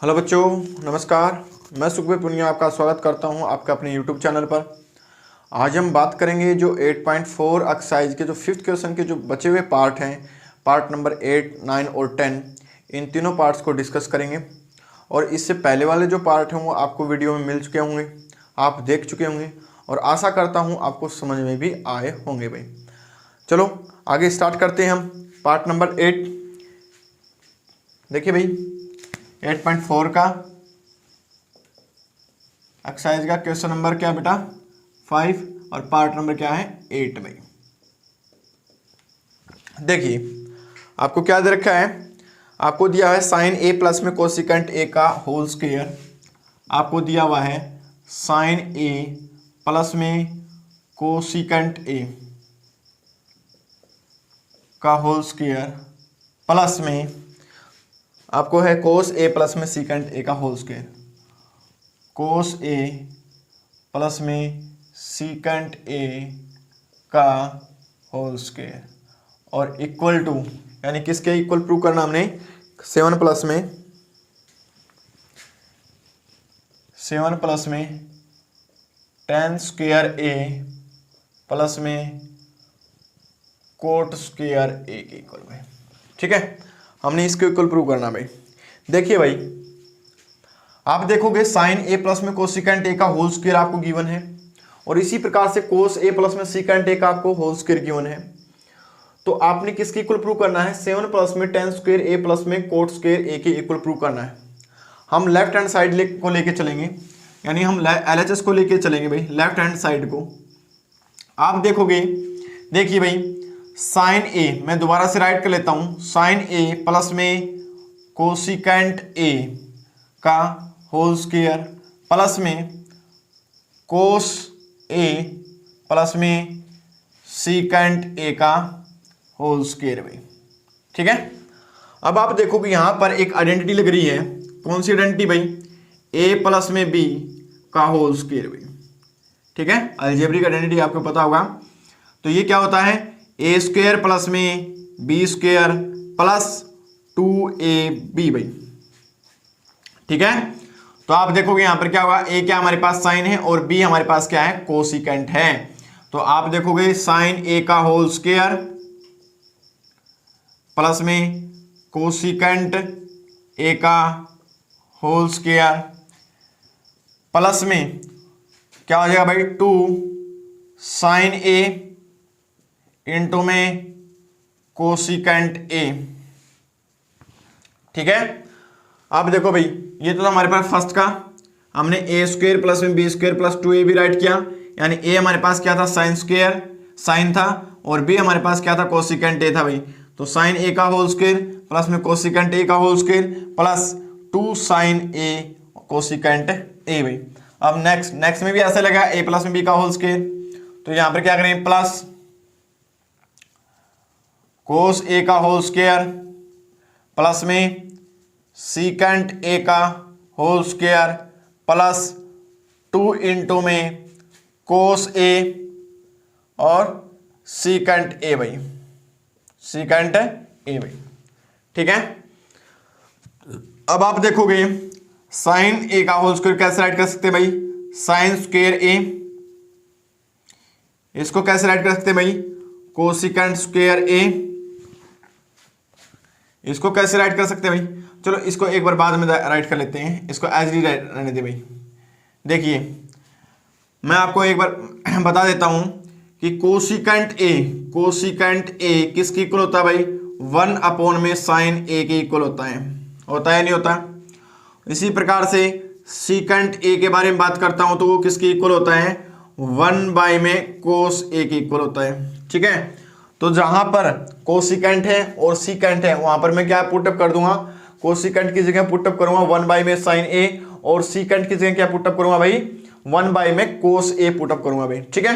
Hello बच्चों, नमस्कार। मैं सुखबीर पुनिया आपका स्वागत करता हूं आपके अपने यूट्यूब चैनल पर। आज हम बात करेंगे जो 8.4 एक्सरसाइज के जो फिफ्थ क्वेश्चन के जो बचे हुए पार्ट हैं, पार्ट नंबर 8, 9 और 10, इन तीनों पार्ट्स को डिस्कस करेंगे। और इससे पहले वाले जो पार्ट हैं वो आपको वीडियो में मिल चुके होंगे, आप देख चुके होंगे और आशा करता हूँ आपको समझ में भी आए होंगे भाई। चलो आगे स्टार्ट करते हैं हम पार्ट नंबर 8। देखिए भाई, 8.4 का एक्सरसाइज का क्वेश्चन नंबर क्या बेटा 5 और पार्ट नंबर क्या है 8 भाई। देखिए आपको क्या दे रखा है, आपको दिया है साइन ए प्लस में कोसिकेंट ए का होल स्क्वायर। आपको दिया हुआ है साइन ए प्लस में कोसिकेंट ए का होल स्क्वायर प्लस में आपको है कोस ए प्लस में सीकेंट ए का होल स्क्वायर। कोस ए प्लस में सीकेंट ए का होल स्क्वायर और इक्वल टू, यानी किसके इक्वल प्रूव करना हमने 7 प्लस में टेन स्क्वायर ए प्लस में कोट स्क्वायर ए के इक्वल भाई। ठीक है, हमने इसके इक्वल प्रूव करना भाई। देखिए भाई, आप देखोगे साइन ए प्लस में कोसिकेंट ए का होल स्क्वायर आपको गिवन है और इसी प्रकार से कोस ए प्लस में सीकेंट ए का आपको होल स्क्वायर गिवन है। तो आपने किसके इक्वल प्रूव करना है 7 प्लस में टेन स्क्वायर ए प्लस में कोट स्क्वायर ए के इक्वल प्रूव करना है। हम लेफ्ट हैंड साइड को लेके चलेंगे, यानी हम LHS को लेके चलेंगे भाई, लेफ्ट हैंड साइड को। आप देखोगे, देखिए भाई, साइन ए, मैं दोबारा से राइट कर लेता हूं, साइन ए प्लस में कोसिकेंट ए का होल स्क्वायर प्लस में कोस ए प्लस में सीकेंट ए का होल स्क्वायर भाई। ठीक है, अब आप देखोगे यहां पर एक आइडेंटिटी लग रही है। कौन सी आइडेंटिटी भाई? ए प्लस में बी का होल स्क्वायर भाई। ठीक है, अलजेब्रिक आइडेंटिटी आपको पता होगा। तो ये क्या होता है? ए स्क्वायर प्लस में बी स्क्वायर प्लस 2ab भाई। ठीक है, तो आप देखोगे यहां पर क्या होगा, ए क्या हमारे पास साइन है और बी हमारे पास क्या है, कोसिकेंट है। तो आप देखोगे साइन ए का होल स्क्वायर प्लस में कोसिकेंट ए का होल स्क्वायर प्लस में क्या हो जाएगा भाई 2 साइन ए इंटू में कोसिकेंट ए। ठीक है, अब देखो भाई, ये तो हमारे पास फर्स्ट का हमने ए स्क्वायर प्लस में B square plus 2ab right किया, यानी ए हमारे पास क्या था, साइन स्क्वायर साइन था, और बी हमारे पास क्या था, कोसिकेंट ए था भाई। तो साइन ए का होल स्क्वायर प्लस में कोसिकेंट ए का whole square plus 2 sine A cosecant A भाई। अब नेक्स्ट में भी ऐसा लगा, ए प्लस में बी का होल स्क्वायर, तो यहां पर क्या करें, प्लस कोस ए का होल स्क्वायर प्लस में सीकेंट ए का होल स्क्वायर प्लस 2 इंटू में कोस ए और सीकेंट ए भाई, सीकेंट ए भाई। ठीक है, अब आप देखोगे साइन ए का होल स्क्वायर कैसे राइट कर सकते हैं भाई, साइन स्क्वायर ए। इसको कैसे राइट कर सकते हैं भाई, कोसिकेंट स्क्वायर ए। इसको कैसे राइट कर सकते हैं भाई, चलो इसको एक बार बाद में राइट कर लेते हैं, इसको एज डी रहने दे भाई। देखिए मैं आपको एक बार बता देता हूं कि कोसिकेंट ए किसके इक्वल होता है भाई, 1 अपॉन में साइन ए के इक्वल होता है नहीं होता? इसी प्रकार से सीकेंट ए के बारे में बात करता हूं तो वो किसके इक्वल होता है, 1 में कोस ए के इक्वल होता है। ठीक है, तो जहां पर कोसिकेंट है और सीकेंट है वहां पर मैं क्या पुटअप कर दूंगा, कोसिकेंट की जगह पुटअप करूंगा 1 में साइन ए, और सीकेंट की जगह क्या पुटअप करूंगा भाई, 1 में कोस ए पुटअप करूंगा भाई। ठीक है,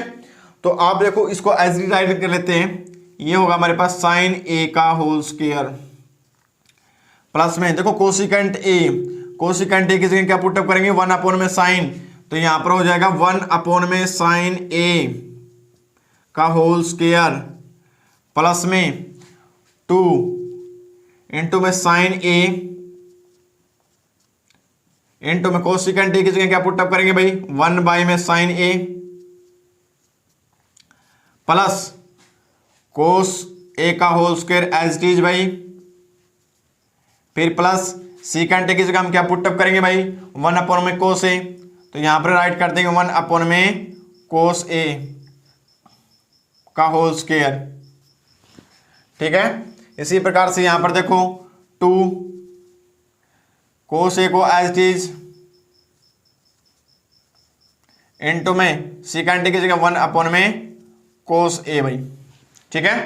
तो आप देखो इसको एज राइट कर लेते हैं, ये होगा हमारे पास साइन ए का होल स्क्वायर प्लस में देखो कोसिकेंट ए की जगह क्या पुटअप करेंगे, 1 अपॉन में साइन, तो यहां पर हो जाएगा 1 अपॉन में साइन ए का होल स्क्वायर प्लस में 2 इंटू में साइन ए इनटू में कोसिकेंट ए की जगह क्या पुटअप करेंगे भाई, 1 बाई में sign A plus cos A का whole square as it is भाई, फिर प्लस सीकेंट ए की जगह हम क्या पुटअप करेंगे भाई, 1 अपॉन में कोस ए, तो यहां पर राइट कर देंगे 1 अपॉन में कोस ए का होल स्क्वायर। ठीक है, इसी प्रकार से यहां पर देखो 2 कोस ए को एज इट इज इनटू में सीकेंट ए की जगह 1 अपॉन में कोस ए भाई। ठीक है,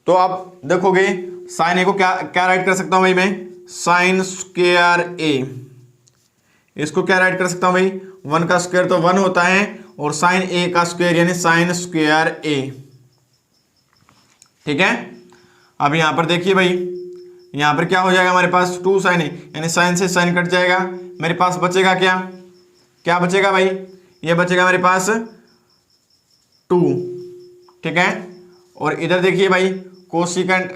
तो आप देखोगे साइन ए को क्या क्या राइट कर सकता हूं भाई मैं, साइन स्क्वायर ए, इसको क्या राइट कर सकता हूं भाई, 1 का स्क्वायर तो 1 होता है और साइन ए का स्क्वायर यानी साइन स्क्वायर ए। ठीक है, अब यहां पर देखिए भाई, यहां पर क्या हो जाएगा हमारे पास 2 साइन ए, यानी साइन से साइन कट जाएगा, मेरे पास बचेगा क्या, क्या बचेगा भाई, ये बचेगा मेरे पास 2। ठीक है, और इधर देखिए भाई कोसिकेंट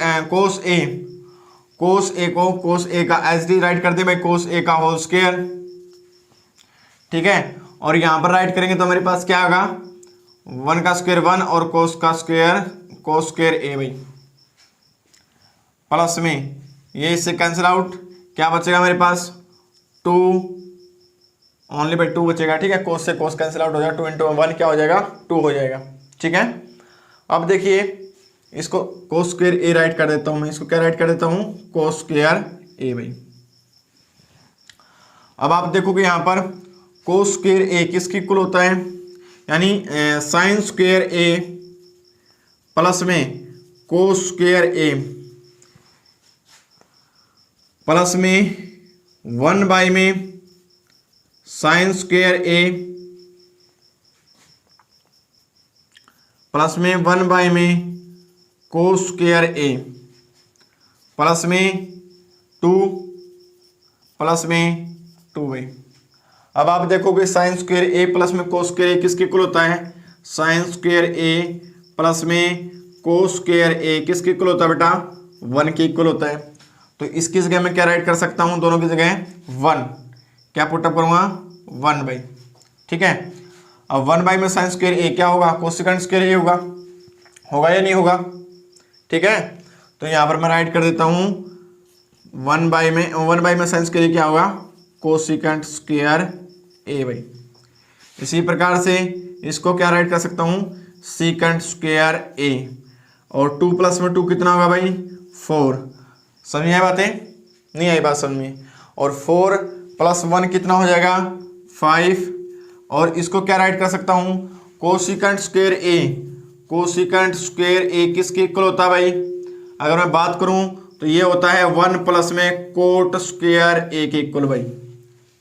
कोस ए को कोस ए का एज डी राइट कर दे भाई, कोस ए का होल स्क्वायर। ठीक है, और यहां पर राइट करेंगे तो मेरे पास क्या होगा, 1 का स्क्वायर 1 और कोस का स्क्वायर कोस स्क्वायर ए भाई, प्लस में ये इससे कैंसिल आउट, क्या बचेगा मेरे पास 2 ओनली बाई 2 बचेगा। ठीक है, कोस से कोस कैंसिल आउट हो जाएगा, 2 इंटू 1 क्या हो जाएगा 2 हो जाएगा। ठीक है, अब देखिए इसको कोस स्क्वायर ए राइट कर देता हूं मैं, इसको क्या राइट कर देता हूं, कोस स्क्वायर ए भाई। अब आप देखोगे यहां पर कोस स्क्वायर ए किसकी इक्वल होता है, यानी साइन स्क्वायर ए प्लस में कोस स्क्वायर ए प्लस में 1 बाई में साइन स्क्वायर ए प्लस में 1 बाई में कोस स्क्वायर ए प्लस में 2 प्लस में 2 भाई। अब आप देखोगे साइन स्क्वायर ए प्लस में कोस स्क्वायर ए किसके इक्वल होता है, साइन स्क्वायर ए प्लस में कोस स्क्वायर ए किसके इक्वल होता है बेटा, 1 के इक्वल होता है। तो इसकी जगह मैं क्या राइट कर सकता हूं, दोनों की जगह 1 क्या पुटअप करूंगा, 1 बाई। ठीक है, अब 1 बाई में साइन स्क्वायर ए क्या होगा, कोसिकेंट स्क्वायर ए होगा या नहीं होगा। ठीक है, तो यहां पर मैं राइट कर देता हूं 1 बाई में साइन स्क्वायर ए क्या होगा, कोसिकेंट स्क्वायर ए भाई। इसी प्रकार से इसको क्या राइट कर सकता हूं, सीकेंट स्क्वायर ए, और 2 प्लस में 2 कितना होगा भाई 4। समझ में आई बातें, नहीं आई बात समझ में, और 4 प्लस 1 कितना हो जाएगा 5, और इसको क्या राइट कर सकता हूं, कोसिकेंट स्क्वायर ए किसके इक्वल होता है भाई, अगर मैं बात करूं तो ये होता है 1 प्लस में कोट स्क्वायर ए के इक्वल भाई।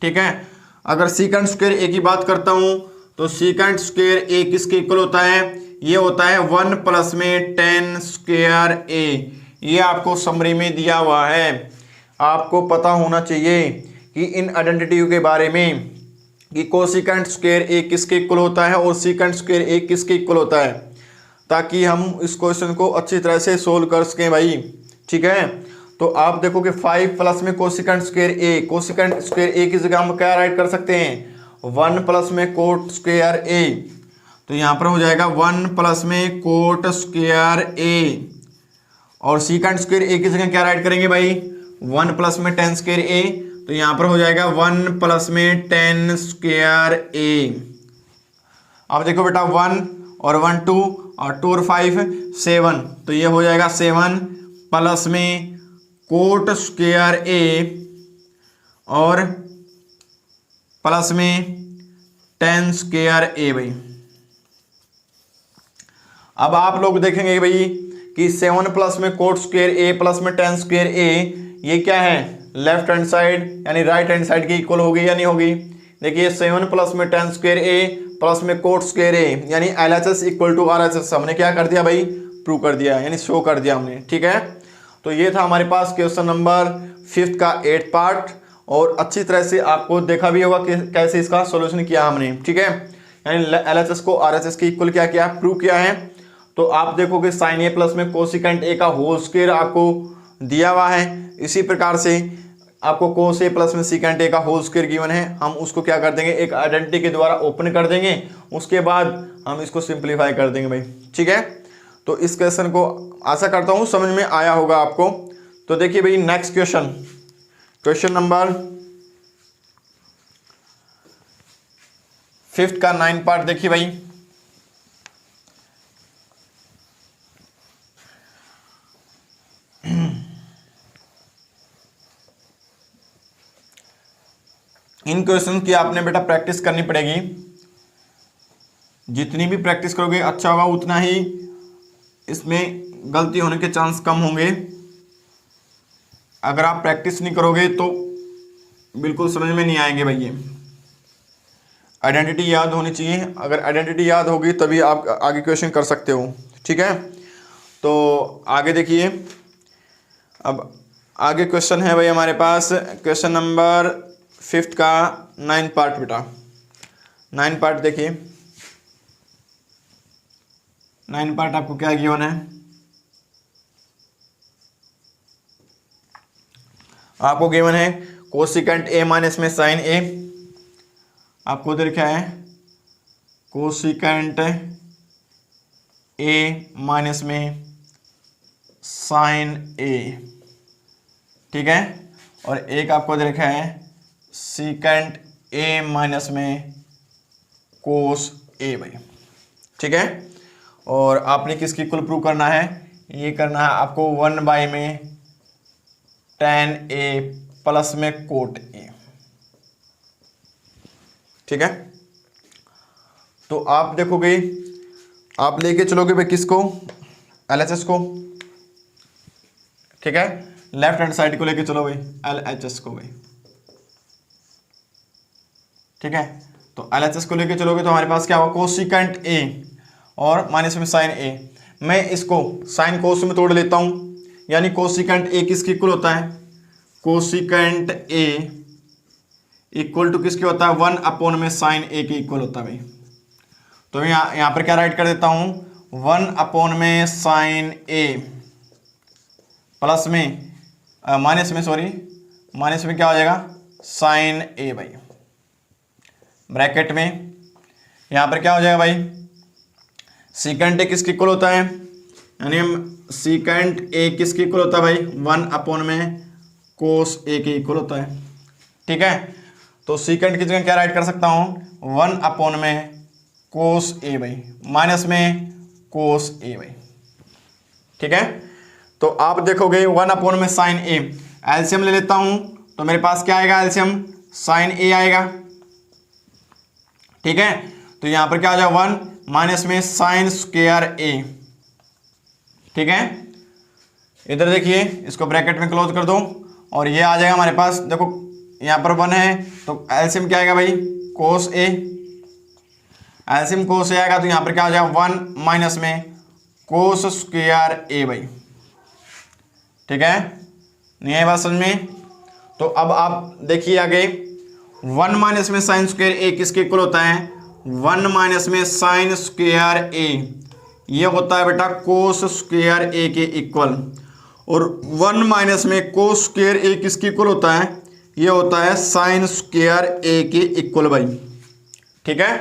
ठीक है, अगर सीकेंट स्क्वायर ए की बात करता हूं तो सीकेंट स्क्वायर ए किसके इक्वल होता है, ये होता है 1 प्लस में टेन स्क्वायर ए। ये आपको समरी में दिया हुआ है, आपको पता होना चाहिए कि इन आइडेंटिटी के बारे में कि कोसिकेंट स्क्वायर ए किसके इक्वल होता है और सीकेंट स्क्वायर ए किसके इक्वल होता है, ताकि हम इस क्वेश्चन को अच्छी तरह से सोल्व कर सकें भाई। ठीक है, तो आप देखो कि 5 प्लस में कोसिकेंट स्क्वायर ए की जगह हम क्या राइट कर सकते हैं, 1 प्लस में कोट स्क्वायर ए, तो यहाँ पर हो जाएगा 1 प्लस में कोट स्क्वायर ए, और सीकेंट स्क्वायर ए की जगह क्या राइट करेंगे भाई, 1 प्लस में टेन स्क्वायर ए, तो यहाँ पर हो जाएगा 1 प्लस में टेन स्क्वायर ए। अब देखो बेटा 1 और 1 2 और 2 और 5 7, तो ये हो जाएगा 7 प्लस में कोट स्क्वायर ए और प्लस में टेन स्क्वायर ए भाई। अब आप लोग देखेंगे भाई कि 7 प्लस में कोट स्क्वायर ए प्लस में टेन स्क्वायर ए, ये क्या है, लेफ्ट हैंड साइड यानी राइट हैंड साइड की इक्वल होगी या नहीं होगी। देखिए 7 प्लस में टेन स्क्वायर ए प्लस में कोट स्क्वायर ए यानी LHS इक्वल टू RHS, हमने क्या कर दिया भाई, प्रूव कर दिया, यानी शो कर दिया हमने। ठीक है, तो ये था हमारे पास क्वेश्चन नंबर 5 का 8th पार्ट, और अच्छी तरह से आपको देखा भी होगा कि कैसे इसका सॉल्यूशन किया हमने। ठीक है, यानी LHS को RHS के इक्वल क्या किया, प्रूव किया है। तो आप देखोगे साइन ए प्लस में कोसिकेंट ए का होल स्क्वायर आपको दिया हुआ है। इसी प्रकार से आपको कोस ए प्लस में सीकेंट ए का होल स्क्वायर गिवन है, हम उसको क्या कर देंगे, एक आइडेंटिटी के द्वारा ओपन कर देंगे, उसके बाद हम इसको सिंप्लीफाई कर देंगे भाई। ठीक है, तो इस क्वेश्चन को आशा करता हूँ समझ में आया होगा आपको। तो देखिए भाई next question, question number 5th का 9 पार्ट देखिए भाई। इन क्वेश्चन की आपने बेटा प्रैक्टिस करनी पड़ेगी, जितनी भी प्रैक्टिस करोगे अच्छा होगा, उतना ही इसमें गलती होने के चांस कम होंगे। अगर आप प्रैक्टिस नहीं करोगे तो बिल्कुल समझ में नहीं आएंगे भाई। ये आइडेंटिटी याद होनी चाहिए, अगर आइडेंटिटी याद होगी तभी आप आगे क्वेश्चन कर सकते हो। ठीक है, तो आगे देखिए, अब आगे क्वेश्चन है भाई हमारे पास, क्वेश्चन नंबर 5th का 9 पार्ट बेटा। 9 पार्ट देखिए, 9 पार्ट आपको क्या गिवन है, आपको गिवन है कोसिकेंट ए माइनस में साइन ए, आपको उधर क्या है कोसिकेंट ए माइनस में साइन ए। ठीक है, और एक आपको दे रखा है सीकेंट ए माइनस में कोस ए भाई। ठीक है, और आपने किसकी इक्वल प्रूव करना है, ये करना है आपको 1 में tan ए प्लस में कोट ए। ठीक है, तो आप देखोगे, आप लेके चलोगे भाई किसको, LHS को। ठीक है, लेफ्ट हैंड साइड को लेके चलो भाई, LHS को भाई। ठीक है, तो LHS को लेके चलोगे तो हमारे पास क्या होगा, कोसिकेंट ए और माइनस में साइन ए। मैं इसको साइन कोस में तोड़ लेता हूं, यानी कोसिकेंट ए किसकी इक्वल होता है, कोसिकेंट ए इक्वल टू किसके होता है, 1 में साइन ए के इक्वल होता है भाई। तो मैं यहाँ पर क्या राइट कर देता हूं, 1 में साइन ए प्लस में माइनस में क्या हो जाएगा, साइन ए भाई। ब्रैकेट में यहाँ पर क्या हो जाएगा भाई, सीकेंट ए किसकी इक्वल होता है, यानी सीकेंट ए किसकी इक्वल होता है भाई, 1 में कोस ए के इक्वल होता है। ठीक है, तो सीकेंट की जगह क्या राइट कर सकता हूँ, 1 में कोस ए भाई, माइनस में कोस ए भाई। ठीक है, तो आप देखोगे 1 में साइन ए, एलसीएम ले लेता हूं तो मेरे पास क्या आएगा, एलसीएम साइन ए आएगा। ठीक है, तो यहां पर क्या आ जाएगा, 1 माइनस में साइन स्क्वायर ए। ठीक है, इधर देखिए, इसको ब्रैकेट में क्लोज कर दो और ये आ जाएगा हमारे पास, देखो यहां पर 1 है तो एलसीएम क्या आएगा भाई, कोस ए। एलसीएम कोस ए आएगा तो यहां पर क्या आ जाएगा, 1 माइनस में कोस स्क्वायर ए भाई। ठीक है, नहीं है बात समझ में। तो अब आप देखिए आगे, 1 माइनस में साइन स्क्वायर ए किसके इक्वल होता है, 1 माइनस में साइन स्क्वायर ए ये होता है बेटा कोस स्क्वायर ए के इक्वल, और 1 माइनस में कोस स्क्वायर ए किसके इक्वल होता है, ये होता है साइन स्क्वायर ए के इक्वल भाई। ठीक है,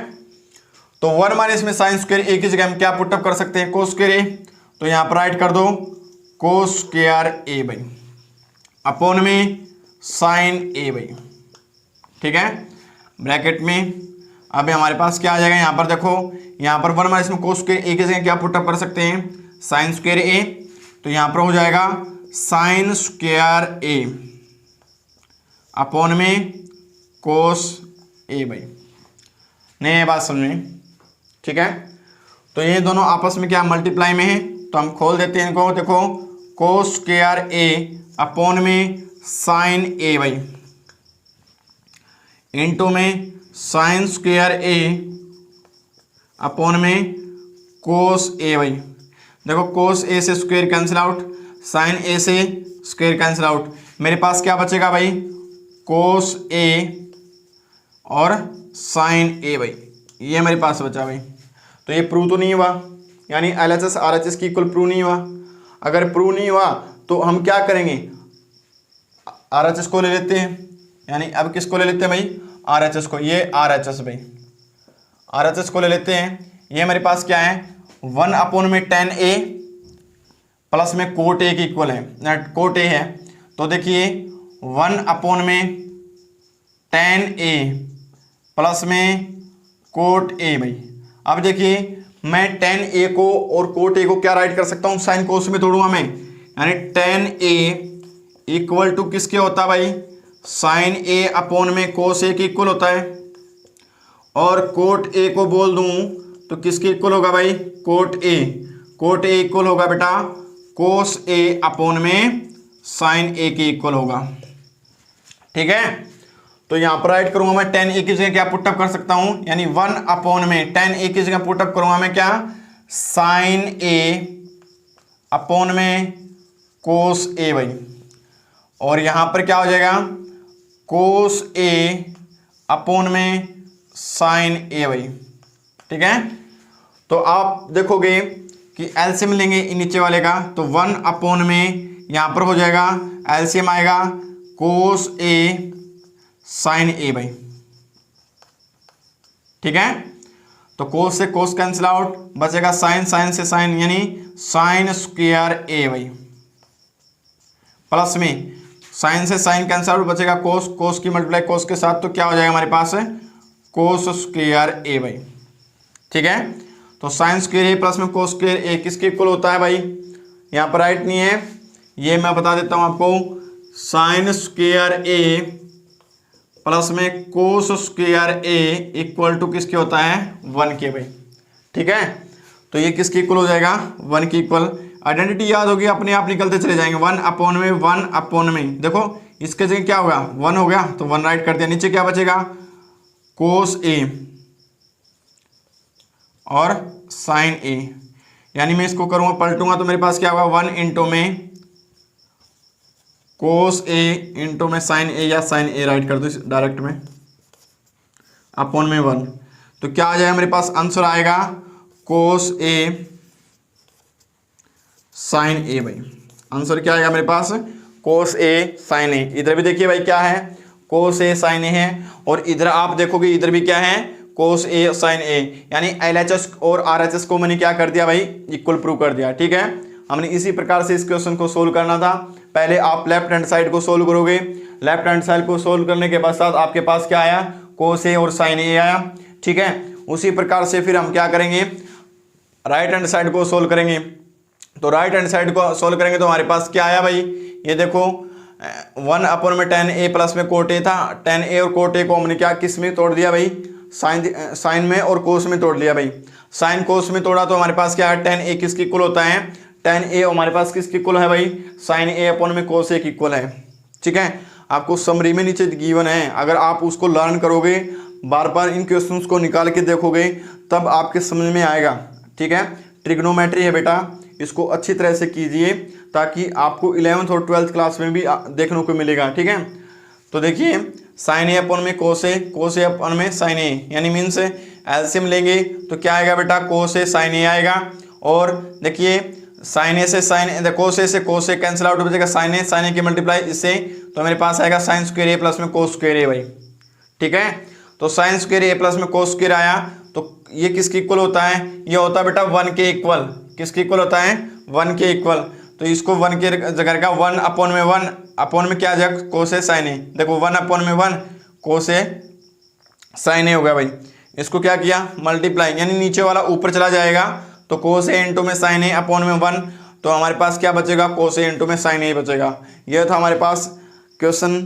तो 1 माइनस में साइन स्क्वायर ए की जगह हम क्या पुटअप कर सकते हैं, कोस स्क्वायर ए। तो यहां पर राइट कर दो कोस स्क्वायर ए भाई अपॉन में साइन ए भाई। ठीक है, ब्रैकेट में अब हमारे पास क्या आ जाएगा, यहां पर देखो, यहां पर 1 माइनस में कोस स्क्वायर ए की जगह क्या पुटअप कर सकते हैं, साइन स्क्वायर ए। तो यहां पर हो जाएगा साइन स्क्वायर ए अपॉन में कोस ए भाई। नहीं है बात समझ में। ठीक है, तो ये दोनों आपस में क्या मल्टीप्लाई में है, तो हम खोल देते हैं इनको। देखो कोस स्क्वायर ए अपॉन में साइन ए भाई इनटू में साइन स्क्वायर ए अपॉन में कोस ए भाई। देखो कोस ए से स्क्वायर कैंसिल आउट, साइन ए से स्क्वायर कैंसिल आउट, मेरे पास क्या बचेगा भाई, कोस ए और साइन ए भाई, ये मेरे पास बचा भाई। तो ये प्रूव तो नहीं हुआ, यानी LHS RHS की इक्वल प्रूव नहीं हुआ। अगर प्रूव नहीं हुआ तो हम क्या करेंगे, RHS को ले लेते हैं, यानी अब किसको ले लेते हैं भाई, RHS को, ये RHS भाई, RHS को ले लेते हैं। ये मेरे पास क्या है, 1/10A प्लस में कोट ए के इक्वल है, कोट ए है, तो देखिए 1/10A प्लस में कोट ए भाई। अब देखिए मैं 10A को और कोट ए को क्या राइट कर सकता हूँ, साइन कोस में तोड़ूंगा मैं, यानी 10A इक्वल टू किसके होता है भाई, साइन ए अपॉन में कोस ए के इक्वल होता है, और कोट ए को बोल दूं तो किसके इक्वल होगा भाई, cot A, cot A equal होगा बेटा कोस ए अपॉन में साइन ए के इक्वल होगा। ठीक है, तो यहां पर राइट करूंगा मैं 10A की जगह क्या पुटअप कर सकता हूं, यानी 1/10A की जगह पुटअप करूंगा मैं क्या, साइन ए अपॉन में कोस ए भाई, और यहां पर क्या हो जाएगा, कोस ए अपॉन में साइन ए भाई। ठीक है, तो आप देखोगे कि एलसीएम लेंगे नीचे वाले का, तो 1 में यहां पर हो जाएगा, एलसीएम आएगा कोस ए साइन ए भाई। ठीक है, तो कोस से कोस कैंसिल आउट, बचेगा साइन, साइन से साइन यानी साइन स्क्वायर ए भाई, प्लस में साइन से साइन कैंसिल आउट, बचेगा कोस, कोस की मल्टीप्लाई कोस के साथ, तो क्या हो जाएगा हमारे पास कोस स्क्वायर ए भाई। ठीक है, तो साइन स्क्वायर ए प्लस में कोस स्क्वायर ए किसके इक्वल होता है भाई, यहाँ पर राइट नहीं है, ये मैं बता देता हूँ आपको, साइन स्क्वायर ए प्लस में cos square A equal to किसके होता है, 1 के भाई। ठीक है, तो ये किसके इक्वल हो जाएगा, 1 के इक्वल। आइडेंटिटी याद होगी, अपने आप निकलते चले जाएंगे, 1/1 में देखो इसके जगह क्या होगा, 1 हो गया तो 1 राइट कर दिया, नीचे क्या बचेगा, कोस ए और साइन ए, यानी मैं इसको करूंगा पलटूंगा तो मेरे पास क्या होगा, 1 इंटू में कोस ए इंटू में साइन ए, या साइन ए राइट कर दो डायरेक्ट में, अपॉन में 1, तो क्या आ जाएगा मेरे पास, आंसर आएगा कोस ए साइन ए भाई। आंसर क्या आएगा मेरे पास, कोस ए साइन ए। इधर भी देखिए भाई क्या है, कोस ए साइन ए है, और इधर आप देखोगे इधर भी क्या है, कोस ए साइन ए, यानी एलएचएस और आरएचएस को मैंने क्या कर दिया भाई, इक्वल प्रूव कर दिया। ठीक है, हमने इसी प्रकार से इस क्वेश्चन को सोल्व करना था। पहले आप लेफ्ट हैंड साइड को सोल्व करोगे, लेफ्ट हैंड साइड को सोल्व करने के पश्चात आपके पास क्या आया, कोस ए और साइन ए आया। ठीक है, उसी प्रकार से फिर हम क्या करेंगे, राइट हैंड साइड को सोल्व करेंगे। तो राइट हैंड साइड को सोल्व करेंगे तो हमारे पास क्या आया भाई, ये देखो 1/10A प्लस में कोट ए था, 10A और कोट ए को हमने क्या किस में तोड़ दिया भाई, साइन में और कोस में तोड़ लिया भाई। साइन कोस में तोड़ा तो हमारे पास क्या है, 10A किसकी इक्वल होता है, 10A हमारे पास किसकी इक्वल है भाई, साइन ए अपॉन में कोस ए की इक्वल है। ठीक है, आपको समरी में नीचे गिवन है, अगर आप उसको लर्न करोगे, बार बार इन क्वेश्चंस को निकाल के देखोगे, तब आपके समझ में आएगा। ठीक है, ट्रिग्नोमेट्री है बेटा, इसको अच्छी तरह से कीजिए ताकि आपको 11th और 12th क्लास में भी देखने को मिलेगा। ठीक है, तो देखिए साइन ए अपॉन में कोस ए अपॉन में साइन ए, यानी मीन्स एलसीएम लेंगे तो क्या आएगा बेटा, कोस ए साइन ए आएगा, और देखिए साइन ए से साइन, कोस ए से कोस ए कैंसिल आउट हो जाएगा, साइन ए की मल्टीप्लाई इससे, तो मेरे पास आएगा साइन स्क्वायर ए प्लस में कोस स्क्वायर ए भाई। ठीक है, तो साइन स्क्वायर ए प्लस में कोस स्क्वायर आया, तो ये किसके इक्वल होता है, ये होता है बेटा 1 के इक्वल। किसके इक्वल होता है, 1 के इक्वल। तो इसको 1 के जगह का 1/1 अपॉन में क्या आ जाएगा, कोस ए साइन ए। देखो 1/1 कोस ए साइन ए हो गया भाई। इसको क्या किया, मल्टीप्लाई, यानी नीचे वाला ऊपर चला जाएगा, तो कोस ए इंटू में साइन ए अपॉन में 1, तो हमारे पास क्या बचेगा, कोस ए इंटू में साइन ए बचेगा। यह था हमारे पास क्वेश्चन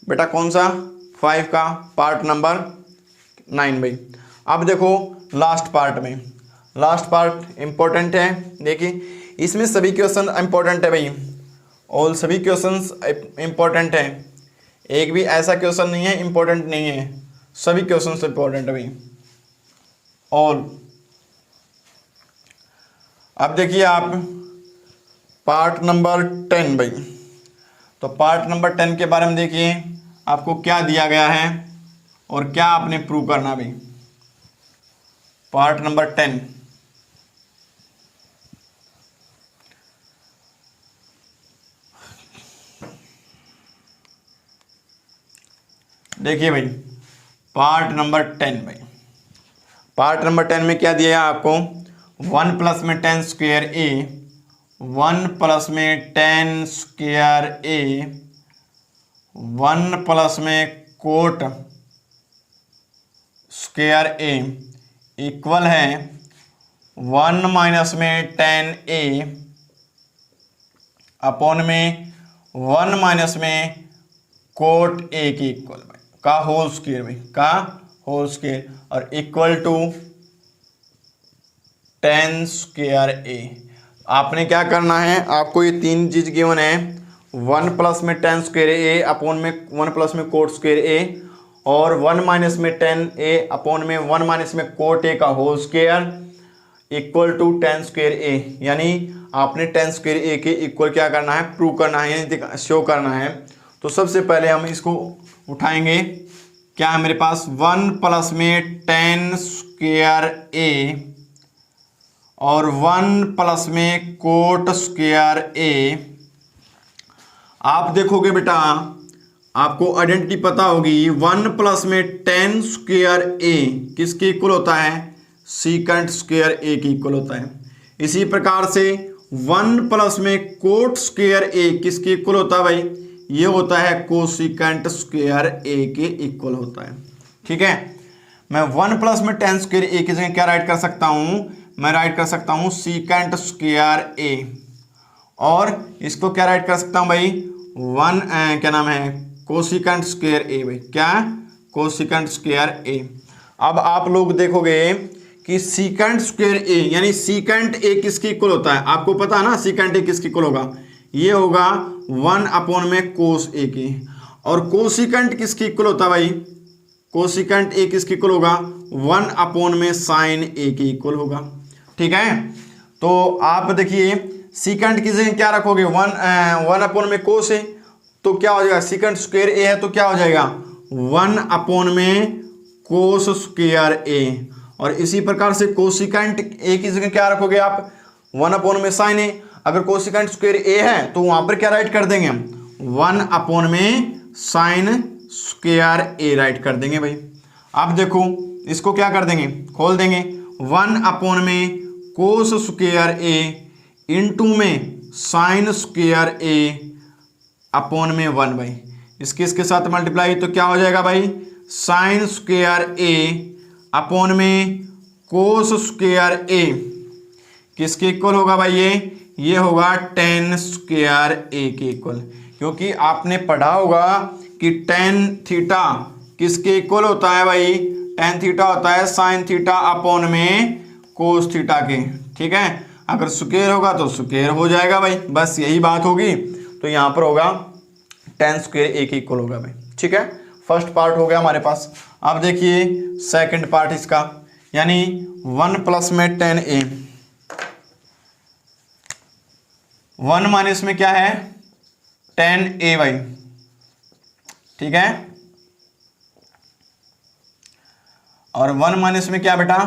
बेटा कौन सा, 5 का पार्ट नंबर 9 भाई। अब देखो लास्ट पार्ट में, लास्ट पार्ट इंपॉर्टेंट है। देखिए इसमें सभी क्वेश्चन इंपॉर्टेंट है भाई, और सभी क्वेश्चंस इंपॉर्टेंट है, एक भी ऐसा क्वेश्चन नहीं है इंपॉर्टेंट नहीं है, सभी क्वेश्चंस इंपॉर्टेंट है भाई। और अब देखिए आप पार्ट नंबर 10 भाई, तो पार्ट नंबर 10 के बारे में देखिए आपको क्या दिया गया है और क्या आपने प्रूव करना भाई। पार्ट नंबर 10, देखिए भाई पार्ट नंबर 10 भाई, पार्ट नंबर 10 में क्या दिया है आपको, 1 प्लस में 10 स्क्वायर ए, 1 प्लस में 10 स्क्वायर ए, 1 प्लस में कोट स्क्वायर ए इक्वल है 1 माइनस में 10 ए अपॉन में 1 माइनस में कोट ए की इक्वल भाई का होल स्क्वायर भाई, का होल स्क्वायर और इक्वल टू 10 स्क्वायर ए। आपने क्या करना है, आपको ये तीन चीज गिवन है, 1 प्लस में 10 स्क्वायर ए अपॉन में 1 प्लस में कोट स्क्वायर ए और 1 माइनस में 10 ए अपॉन में 1 माइनस में कोट ए का whole square equal to 10 square A. यानी आपने 10 स्क्वायर ए के इक्वल क्या करना है, प्रूव करना है, यानी शो करना है। तो सबसे पहले हम इसको उठाएंगे, क्या है मेरे पास 1 प्लस में 10 स्क्वायर ए और 1 प्लस में कोट स्क्वायर ए। आप देखोगे बेटा आपको आइडेंटिटी पता होगी, 1 प्लस में 10 स्क्वायर ए किसके इक्वल होता है, सीकेंट स्क्वायर ए के इक्वल होता है। इसी प्रकार से 1 प्लस में कोट स्क्वायर ए किसके इक्वल होता है भाई, ये होता है कोसिकेंट स्क्वायर ए के इक्वल होता है। ठीक है, मैं 1 प्लस में 10 स्क्वायर ए की जगह क्या राइट कर सकता हूं, मैं राइट कर सकता हूं सीकेंट स्क्वायर ए, और इसको क्या राइट कर सकता हूं भाई, क्या नाम है, कोसिकेंट स्क्वायर ए भाई, क्या कोसिकेंट स्क्वायर ए। अब आप लोग देखोगे कि सीकेंट स्क्वायर ए यानी सीकेंट ए किसके इक्वल होता है, आपको पता है ना सीकेंट ए किसके इक्वल होगा, ये होगा 1 अपॉन में कोस ए के। और कोसिकेंट किसके इक्वल होता है भाई, कोसिकेंट ए किसके इक्वल होगा, 1 अपॉन में साइन ए के इक्वल होगा। ठीक है, तो आप देखिए सीकेंट की जगह क्या रखोगे, 1 अपॉन में कोस ए, तो क्या हो जाएगा, सीकेंट स्क्वायर ए है तो क्या हो जाएगा 1 अपॉन में कोस स्क्वायर ए। और इसी प्रकार से कोसिकेंट ए की जगह क्या रखोगे आप, 1 अपॉन में साइन ए। अगर कोसिकेंट स्क्वायर ए है तो वहां पर क्या राइट कर देंगे हम, 1 अपॉन में साइन स्क्वायर ए राइट कर देंगे भाई। अब देखो इसको क्या कर देंगे, खोल देंगे, 1 अपॉन में कोस स्क्वायर ए इंटू में साइन स्क्वायर ए अपॉन में 1 भाई, इसके साथ मल्टीप्लाई तो क्या हो जाएगा भाई, साइन स्क्वायर ए अपॉन में कोस स्क्वायर ए किसके इक्वल होगा भाई, ये होगा 10 स्क्वायर ए के इक्वल। क्योंकि आपने पढ़ा होगा कि tan थीटा किसके इक्वल होता है भाई, tan थीटा होता है साइन थीटा अपॉन में कोस थीटा के। ठीक है, अगर स्क्वायर होगा तो स्क्वायर हो जाएगा भाई, बस यही बात होगी। तो यहाँ पर होगा tan स्क्वायर ए के इक्वल होगा भाई। ठीक है, फर्स्ट पार्ट हो गया हमारे पास। अब देखिए सेकंड पार्ट इसका, यानी 1 प्लस में 10 ए, 1 माइनस में क्या है 10 ए वाई। ठीक है, और 1 माइनस में क्या बेटा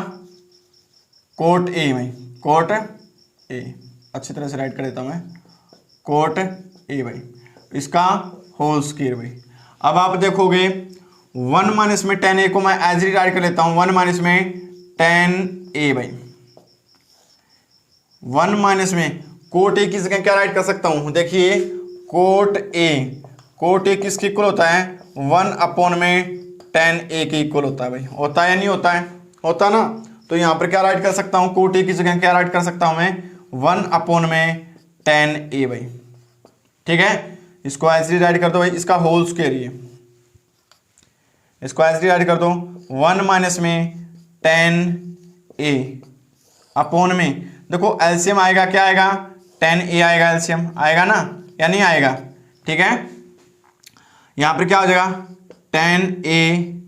कोट ए भाई, कोट ए, अच्छी तरह से राइट कर देता हूं मैं, कोट ए भाई, इसका होल स्क्वायर भाई। अब आप देखोगे 1 माइनस में 10 ए को मैं एज इट राइट कर लेता हूं, 1 माइनस में 10 ए भाई, 1 माइनस में कोट ए की जगह क्या राइट कर सकता हूं, देखिए कोट ए किसके इक्वल होता है, 1 अपॉन में 10 ए के इक्वल होता है भाई, होता है या नहीं होता है, होता ना। तो यहां पर क्या राइट कर सकता हूं, कोट ए की जगह क्या राइट कर सकता हूं मैं, 1 अपॉन में 10 ए भाई। ठीक है, इसको ऐसे राइट कर दो भाई, इसका होल स्क्वायर, ये इसको ऐसे राइट कर दो, 1 माइनस में 10 ए अपॉन में, देखो एलसीएम आएगा, क्या आएगा 10 ए आएगा, एलसीएम आएगा ना या नहीं आएगा। ठीक है, यहां पर क्या हो जाएगा 10 ए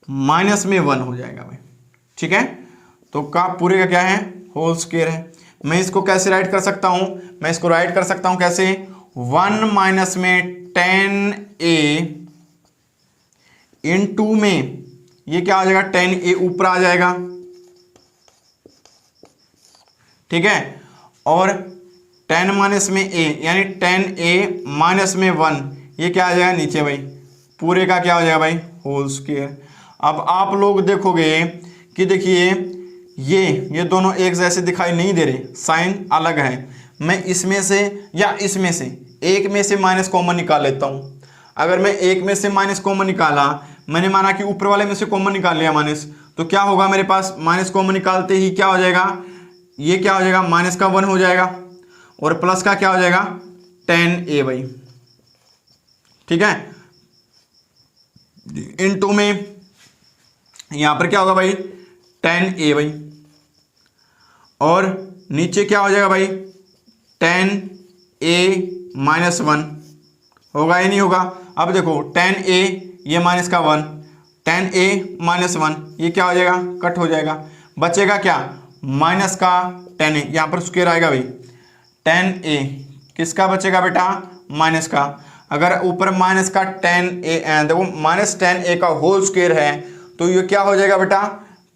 माइनस में 1 हो जाएगा भाई। ठीक है, तो का पूरे का क्या है होल स्क्वायर है। मैं इसको कैसे राइट कर सकता हूं, मैं इसको राइट कर सकता हूं कैसे, 1 माइनस में 10 ए इंटू में ये क्या हो जाएगा 10 ए ऊपर आ जाएगा। ठीक है, और 10 माइनस में ए यानी 10 ए माइनस में 1, ये क्या आ जाएगा नीचे भाई, पूरे का क्या हो जाएगा भाई, होल स्क्वायर। अब आप लोग देखोगे कि देखिए ये दोनों एक जैसे दिखाई नहीं दे रहे, साइन अलग है। मैं इसमें से या इसमें से एक में से माइनस कॉमन निकाल लेता हूँ। अगर मैं एक में से माइनस कॉमन निकाला, मैंने माना कि ऊपर वाले में से कॉमन निकाल लिया माइनस, तो क्या होगा मेरे पास, माइनस कॉमन निकालते ही क्या हो जाएगा, ये क्या हो जाएगा, माइनस का 1 हो जाएगा और प्लस का क्या हो जाएगा, tan a भाई। ठीक है, इनटू में यहां पर क्या होगा भाई, tan a भाई, और नीचे क्या हो जाएगा भाई, tan a माइनस 1 होगा या नहीं होगा। अब देखो tan a ये माइनस का 1, tan a माइनस 1 ये क्या हो जाएगा, कट हो जाएगा, बचेगा क्या, माइनस का tan a, यहाँ पर स्क्वायर आएगा भाई, tan a किसका बचेगा बेटा, माइनस का। अगर ऊपर माइनस का tan a, देखो माइनस tan a का होल स्क्वायर है, तो ये क्या हो जाएगा बेटा,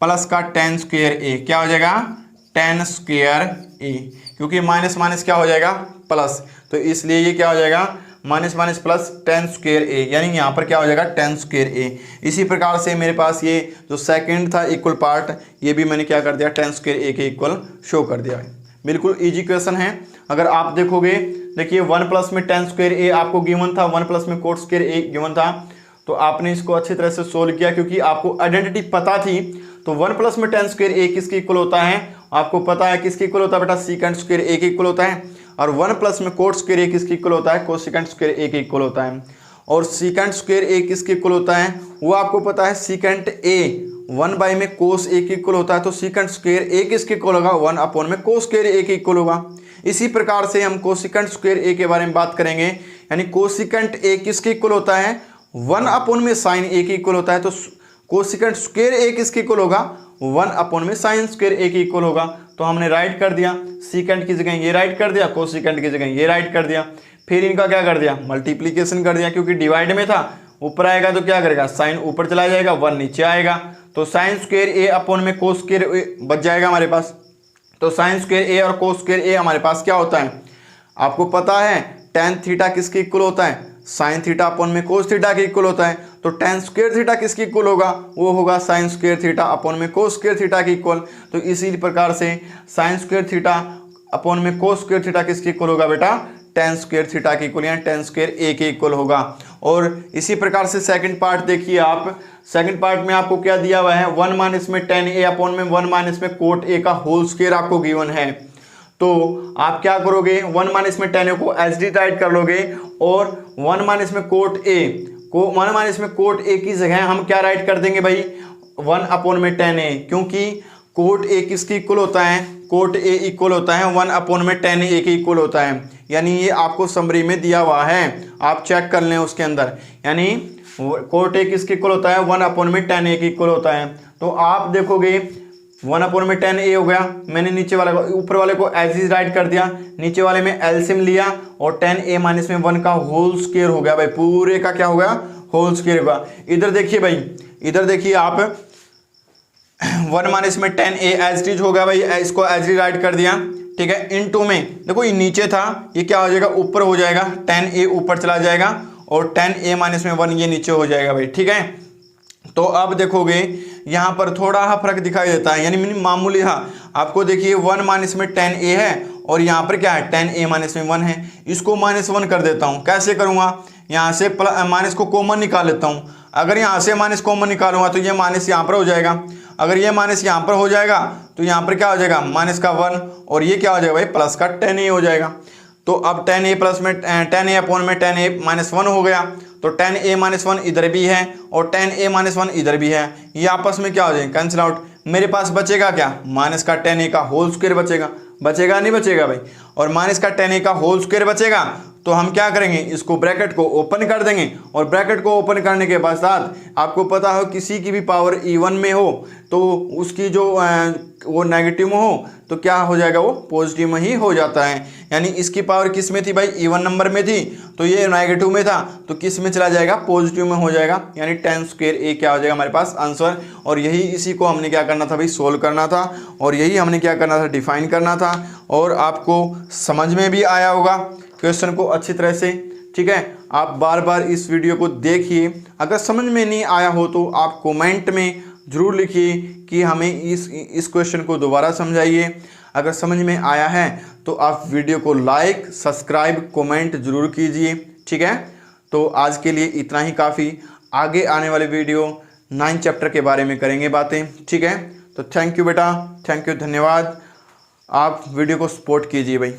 प्लस का tan स्क्वायर a, क्या हो जाएगा, tan स्क्वायर a, क्योंकि माइनस माइनस क्या हो जाएगा, प्लस, तो इसलिए ये क्या हो जाएगा, minus minus plus tan square a, यानी यहाँ पर क्या हो जाएगा, tan स्क्वायर a। इसी प्रकार से मेरे पास ये जो सेकंड था इक्वल पार्ट, ये भी मैंने क्या कर दिया, tan स्क्वायर a के इक्वल शो कर दिया है। बिल्कुल इजी क्वेश्चन है। अगर आप देखोगे, देखिए 1 प्लस में tan स्क्वायर a आपको गिवन था, 1 प्लस में कोट स्क्वायर a गिवन था, तो आपने इसको अच्छी तरह से सोल्व किया क्योंकि आपको आइडेंटिटी पता थी। तो 1 प्लस में tan स्क्वायर a किसके इक्वल होता है, आपको पता है किसके इक्वल होता है बेटा, सीकेंट स्क्वायर a के इक्वल होता है। और 1 प्लस में कोट स्क्वायर a किसके इक्वल होता है, कोसेकेंट स्क्वायर a के इक्वल होता है। और सीकेंट स्क्वायर a किसके इक्वल होता है, वो आपको पता है, सीकेंट a 1 बाई में कोस a के इक्वल होता है, तो सीकेंट स्क्वायर a किसके इक्वल होगा, 1 अपॉन में कोस स्क्वायर a के इक्वल होगा। इसी प्रकार से हम कोसेकेंट स्क्वायर a के बारे में बात करेंगे, यानी कोसेकेंट a किसके इक्वल होता है, 1 अपॉन में साइन a के इक्वल होता है, तो कोसेकेंट स्क्वायर a किसके इक्वल होगा, 1 अपॉन में साइन स्क्वायर a के इक्वल होगा। तो हमने राइट कर दिया, सीकेंट की जगह ये राइट कर दिया, कोसेकेंट की जगह ये राइट कर दिया, फिर इनका क्या कर दिया, मल्टीप्लीकेशन कर दिया, क्योंकि डिवाइड में था, ऊपर आएगा तो क्या करेगा, साइन ऊपर चला जाएगा, 1 नीचे आएगा, तो साइन स्क्वायर a अपॉन में कोस स्क्वायर a बच जाएगा हमारे पास। तो साइन स्क्वायर a और कोस स्क्वायर a हमारे पास क्या होता है, आपको पता है tan थीटा किसके इक्वल होता है, साइन थीटा अपॉन में कोस थीटा के इक्वल होता है। तो tan स्क्वायर थीटा किसके इक्वल होगा, वो होगा साइन स्क्वायर थीटा अपॉन में कोस स्क्वायर थीटा के इक्वल। तो इसी प्रकार से साइन स्क्वायर थीटा अपॉन में कोस स्क्वायर थीटा किसके इक्वल होगा बेटा, tan स्क्वायर थीटा के इक्वल, यानी tan स्क्वायर a के इक्वल होगा। और इसी प्रकार से सेकंड पार्ट देखिए आप, सेकंड पार्ट में आपको क्या दिया हुआ है, 1 माइनस में tan a अपॉन में 1 माइनस में कोट a का होल स्क्वायर आपको गिवन है। तो आप क्या करोगे, 1 माइनस में tan a को एच डी राइट कर लोगे, और 1 माइनस में कोट a को 1 माइनस में कोट a की जगह हम क्या राइट कर देंगे भाई, 1 अपॉन में tan a, क्योंकि कोट a किसके इक्वल होता है, कोट a इक्वल होता है 1 अपॉन में tan a के इक्वल होता है। यानी ये आपको समरी में दिया हुआ है, आप चेक कर लें उसके अंदर, यानी कोट a किसके इक्वल होता है, 1 अपॉन में tan a के इक्वल होता है। तो आप देखोगे 1 अपॉन में tan a हो गया, मैंने नीचे वाले को ऊपर वाले को एज इज राइट कर दिया, नीचे वाले में एलसीएम लिया, और tan a माइनस में 1 का होल स्क्वायर हो गया भाई, पूरे का क्या हो गया, होल स्क्वायर होगा। इधर देखिए भाई, इधर देखिए आप 1 माइनस में tan a एज इज हो गया भाई, इसको एज इज राइट कर दिया, ठीक है। इनटू में देखो ये नीचे था, ये क्या हो जाएगा, ऊपर हो जाएगा, tan a ऊपर चला जाएगा, और tan a माइनस में 1 ये नीचे हो जाएगा भाई, ठीक है। तो अब देखोगे यहाँ पर थोड़ा सा फर्क दिखाई देता है, यानी मामूली, हाँ आपको देखिए 1 माइनस में tan a है, और यहाँ पर क्या है, tan a माइनस में 1 है। इसको -1 कर देता हूँ, कैसे करूँगा, यहाँ से माइनस को कॉमन निकाल लेता हूँ। अगर यहाँ से माइनस कॉमन निकालूंगा तो ये माइनस यहाँ पर हो जाएगा, अगर ये माइनस यहाँ पर हो जाएगा तो यहाँ पर क्या हो जाएगा, माइनस का 1, और ये क्या हो जाएगा भाई, प्लस का tan a हो जाएगा। तो अब tan a प्लस में tan a अपॉन में tan a माइनस 1 हो गया, तो tan a माइनस 1 इधर भी है, और tan a माइनस 1 इधर भी है, ये आपस में क्या हो जाएगा, कैंसिल आउट। मेरे पास बचेगा क्या, माइनस का tan a का होल स्क्वायर बचेगा, बचेगा नहीं बचेगा भाई, और माइनस का tan a का होल स्क्वायर बचेगा, तो हम क्या करेंगे, इसको ब्रैकेट को ओपन कर देंगे, और ब्रैकेट को ओपन करने के बाद आपको पता हो किसी की भी पावर इवन में हो तो उसकी जो वो नेगेटिव में हो तो क्या हो जाएगा, वो पॉजिटिव में ही हो जाता है। यानी इसकी पावर किस में थी भाई, इवन नंबर में थी, तो ये नेगेटिव में था, तो किस में चला जाएगा, पॉजिटिव में हो जाएगा, यानी tan स्क्वायर a क्या हो जाएगा हमारे पास आंसर। और यही इसी को हमने क्या करना था भाई, सोल्व करना था, और यही हमने क्या करना था, डिफाइन करना था। और आपको समझ में भी आया होगा, क्वेश्चन को अच्छी तरह से ठीक है, आप बार बार इस वीडियो को देखिए। अगर समझ में नहीं आया हो तो आप कमेंट में ज़रूर लिखिए कि हमें इस क्वेश्चन को दोबारा समझाइए। अगर समझ में आया है तो आप वीडियो को लाइक, सब्सक्राइब, कमेंट जरूर कीजिए। ठीक है, तो आज के लिए इतना ही काफ़ी। आगे आने वाले वीडियो 9 चैप्टर के बारे में करेंगे बातें। ठीक है, तो थैंक यू बेटा, थैंक यू, धन्यवाद। आप वीडियो को सपोर्ट कीजिए भाई।